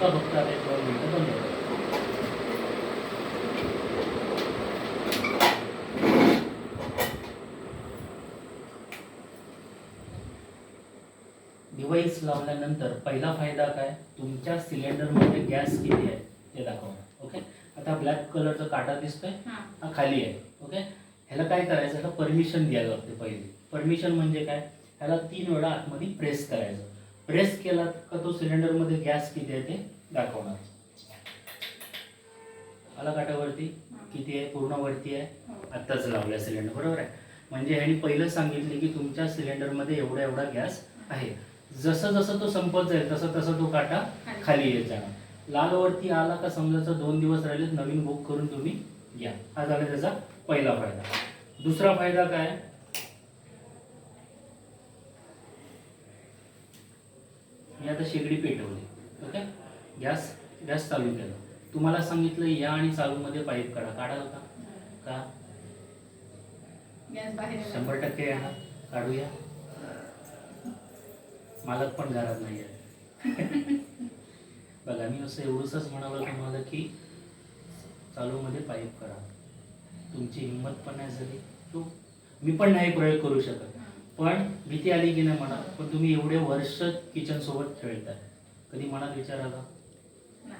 बघा फक्त आता 2 मिनिटं बंद करा. डिव्हाइस लावल्यानंतर पहिला फायदा काय, तुमच्या सिलेंडरमध्ये गॅस किती आहे ते दाखवणार. ओके, आता ब्लॅक कलरचा काटा दिसतोय, हा खाली आहे. ओके, ह्याला काय करायचं, ह्याला परमिशन द्यायला लागते. पहिली परमिशन म्हणजे काय, ह्याला 3 वेळा आतमध्ये प्रेस करायचं. प्रेस केला का तो सिलेंडरमध्ये गॅस किती आहे ते दाखवणार. आला काटावरती किती आहे, पूर्ण वरती आहे. आत्ताच लावलं सिलेंडर, बरोबर आहे. म्हणजे ह्यानी पहिलं सांगितले की तुमच्या सिलेंडरमध्ये एवढा एवढा गॅस आहे. जसं जसं तो संपत जाईल तसं तसं तो काटा खाली येत जाणार. लाल वरती आला का समजायचं 2 दिवस राहिले, नवीन बुक करून तुम्ही घ्या. हा झाला त्याचा पहिला फायदा. दुसरा फायदा काय, मी आता शेगडी पेटवली. ओके, गॅस चालू केला. तुम्हाला सांगितलं या आणि चालू मध्ये पाईप काढा. काढाल का? गॅस बाहेर 100% येणार. काढूया. मालक पण घरात नाही आहे. बघा, मी असं एवढंच म्हणालो तुम्हाला की चालूमध्ये पाईप करा. तुमची हिंमत पण नाही झाली, तो मी पण नाही प्रयोग करू शकत, पण भीती आली की नाही मनात. पण तुम्ही एवढे वर्ष किचन सोबत खेळताय, कधी मनात विचार आला?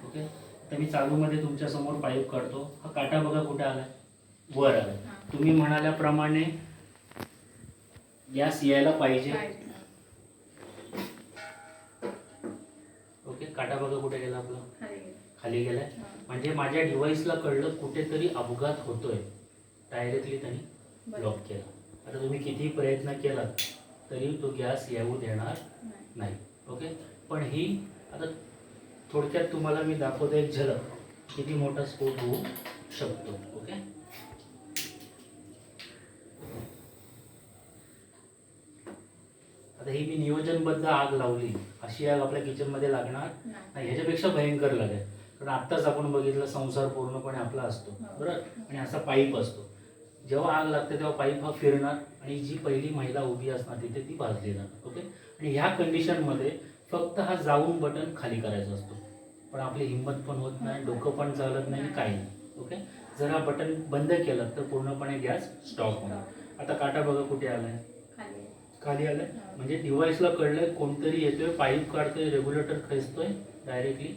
ओके, तर मी चालूमध्ये तुमच्या समोर पाईप काढतो. हा काटा बघा कुठे आलाय, वर आलाय. तुम्ही म्हणाल्याप्रमाणे गॅस यायला पाहिजे. ओके, काटा बघा कुठे गेला आपला, खाली गेलाय. म्हणजे माझ्या डिव्हाइसला कळलं कुठेतरी अपघात होतोय, डायरेक्टली त्यांनी लॉक केला. आता तुम्ही कितीही प्रयत्न केला तरी तो गॅस येऊ देणार नाही. ओके, पण ही आता थोडक्यात तुम्हाला मी दाखवतो एक झलक, किती मोठा स्फोट होऊ शकतो. ओके, आता ही मी नियोजनबद्ध आग लावली, अशी आग आपल्या किचनमध्ये लागणार नाही. ह्याच्यापेक्षा भयंकर लागेल. कारण आत्ताच आपण बघितलं संसार पूर्णपणे आपला असतो, बरोबर, आणि असा पाईप असतो. जेव्हा आग लागते तेव्हा पाईप हा फिरणार आणि जी पहिली महिला उभी असणार तिथे ती भाजली जाणार. ओके, आणि ह्या कंडिशनमध्ये फक्त हा जाऊन बटन खाली करायचा असतो, पण आपली हिंमत पण होत नाही, डोकं पण चालत नाही, काही नाही. ओके, जर हा बटन बंद केलं तर पूर्णपणे गॅस स्टॉप होणार. आता काटा बघा कुठे आलाय, खाली आलाय. म्हणजे डिव्हाइसला कळलंय कोणतरी येतोय, पाईप काढतोय, रेग्युलेटर खेचतोय, डायरेक्टली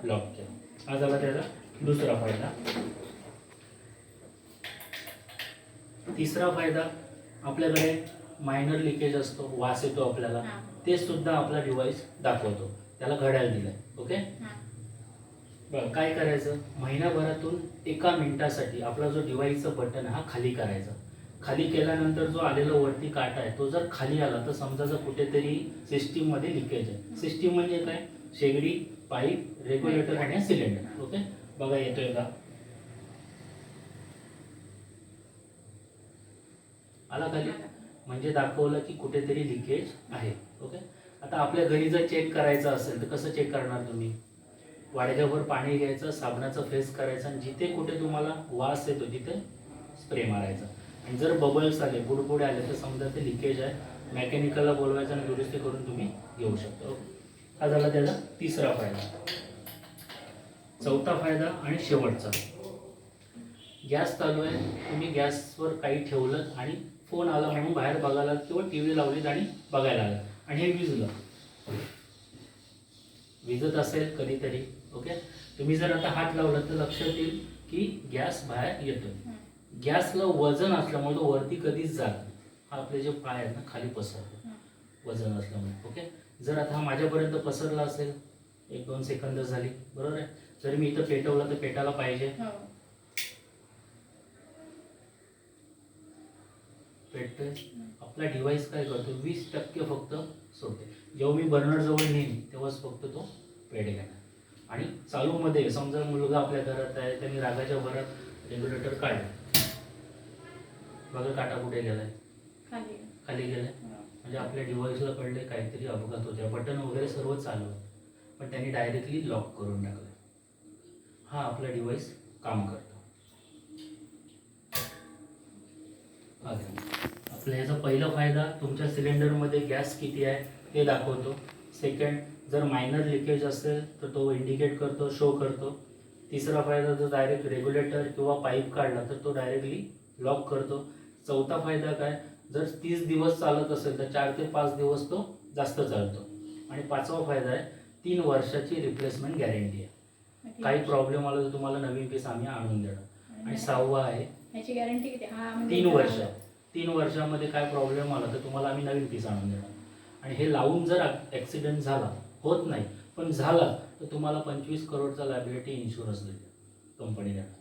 लॉक केला. हा झाला त्याचा दुसरा फायदा. तिसरा फायदा, आपल्याकडे मायनर लिकेज असतो, वास येतो आपल्याला, ते सुद्धा आपला डिव्हाइस दाखवतो. त्याला घड्याळ दिलंय. ओके, बघा काय करायचं, महिनाभरातून 1 मिनिटासाठी आपला जो डिव्हाइसचं बटन हा खाली करायचा. खाली केल्यानंतर जो आलेला वरती काटा आहे तो जर खाली आला तर समजायचं कुठेतरी सिस्टीममध्ये लिकेज आहे. सिस्टीम म्हणजे काय, शेगडी, पाईप, रेग्युलेटर आणि सिलेंडर. ओके, बघा येतोय का, आला खाली, म्हणजे दाखवलं की कुठेतरी लिकेज आहे. ओके, आता आपल्या घरी जर चेक करायचं असेल तर कसं चेक करणार तुम्ही, वाडग्यावर पाणी घ्यायचं, साबणाचा फेस करायचा आणि जिथे कुठे तुम्हाला वास येतो तिथे स्प्रे मारायचा. आणि जर बबल्स आले, बुडबुडे आले तर समजा ते लिकेज आहे, मेकॅनिकलला बोलवायचं आणि दुरुस्ती करून तुम्ही घेऊ शकता. ओके, हा झाला त्याचा तिसरा फायदा. चौथा फायदा आणि शेवटचा, गॅस चालू आहे, तुम्ही गॅसवर काही ठेवलं आणि फोन आला म्हणून बाहेर बघायला किंवा टी व्ही लावलीत आणि बघायला आला आणि हे विजत असेल कधीतरी. ओके, तुम्ही जर आता हात लावला तर लक्षात येईल की गॅस बाहेर येतोय. गॅसला वजन असल्यामुळे तो वरती कधीच जात नाही. हा आपले जे पाय आहेत ना खाली पसरतो वजन असल्यामुळे. ओके, जर आता हा माझ्यापर्यंत पसरला असेल, 1-2 सेकंद झाली, बरोबर आहे, जर मी इथं पेटवलं तर पेटायला पाहिजे, पेटतोय. आपला डिव्हाइस काय करतो, 20% फक्त सोडते. जेव्हा मी बर्नर जवळ नेईन तेव्हाच फक्त तो पेट घेणार. आणि चालूमध्ये समजा मुलगा आपल्या घरात आहे, त्यांनी रागाच्या भरात रेग्युलेटर काढलं, बघा काटा कुठे गेलाय, खाली गेलाय. म्हणजे आपल्या डिव्हाइसला कळले काहीतरी अपघात होते, बटन वगैरे सर्व चालू आहे, पण त्यांनी डायरेक्टली लॉक करून टाकलं. हा आपला डिव्हाइस काम करतो. आपल्या याचा पहिला फायदा, तुमच्या सिलेंडरमध्ये गॅस किती आहे ते दाखवतो. सेकंड, जर मायनर लिकेज असेल तर तो इंडिकेट करतो, शो करतो. तिसरा फायदा जर डायरेक्ट रेग्युलेटर किंवा पाईप काढला तर तो डायरेक्टली लॉक करतो. चौथा फायदा काय, जर 30 दिवस चालत असेल तर 4 ते 5 दिवस तो जास्त चालतो. आणि पाचवा फायदा आहे 3 वर्षाची रिप्लेसमेंट गॅरंटी आहे. काही प्रॉब्लेम आला तर तुम्हाला नवीन पीस आम्ही आणून देणार. आणि सहावा आहे याची गॅरंटी किती? 3 वर्ष. 3 वर्षामध्ये काय प्रॉब्लेम आला तर तुम्हाला आम्ही नवीन पीस आणून देणार. आणि हे लावून जर ॲक्सिडेंट झाला, होत नाही पण झाला, तर तुम्हाला 25 करोडचा लायबिलिटी इन्शुरन्स देते कंपनी देणार.